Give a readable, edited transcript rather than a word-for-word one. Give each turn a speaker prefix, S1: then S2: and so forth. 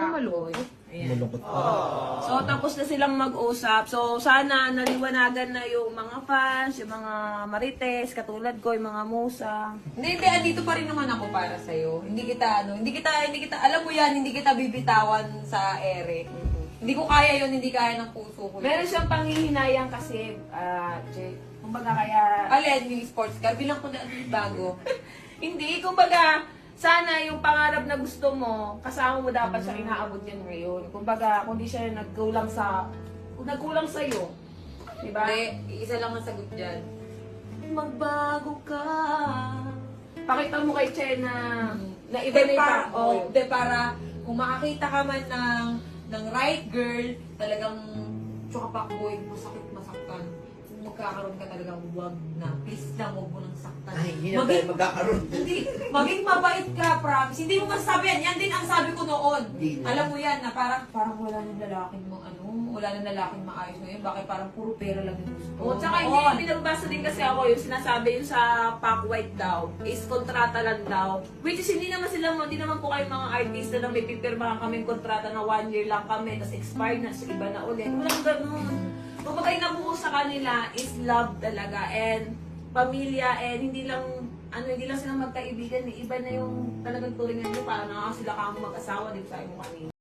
S1: malungkot. Ayan.
S2: Malungkot pa.
S1: So, tapos na silang mag-usap. So, sana naliwanagan na yung mga fans, yung mga marites, katulad ko, yung mga musa.
S3: Hindi, andito pa rin naman ako para sa'yo. Hindi kita, alam mo yan, hindi kita bibitawan sa ere. Hindi ko kaya yun, hindi kaya ng puso ko.
S1: Meron siyang panghihinayang kasi, Jay, kumbaga kaya...
S3: Alin, yung sports car, bilang ko na bago.
S1: Hindi, kumbaga, sana yung pangarap na gusto mo, kasama mo dapat siya inaabot yan ngayon. Kumbaga, kung di siya nagkulang sa'yo. Diba?
S3: Hindi, isa lang ang sagot dyan.
S1: Magbago ka. Pakita mo kay Che na iba na
S3: para,
S1: yung
S3: para kung makakita ka man ng right girl, talagang tsukapakboy, masaktan. Kung magkakaroon ka talagang wag na, please lang, wag mo nang saktan.
S2: Ay, hindi na tayo magkakaroon.
S3: Hindi, maging mabait ka, promise. Hindi mo masasabi yan. Yan din ang sabi ko noon.
S2: Hindi na.
S3: Alam mo yan, na parang wala nang lalaking wala nang lalaking maayos ngayon. Bakit parang puro pera lang yung gusto?
S1: O, tsaka hindi, pinabasa din kasi ako yung sinasabi yung sa Pac White daw, is kontrata lang daw. Which is hindi naman po kayo mga artista na may pipirmahan kaming kontrata na 1 year lang kami, tapos expired na, so iba na ulit. Walang ganun. Kumbaga yung nabuo sa kanila is love talaga, and pamilya, and hindi lang sila magkaibigan, iba na yung talagang turingan nyo, parang sila kang mag-asawa, di ba, sa mo kanina.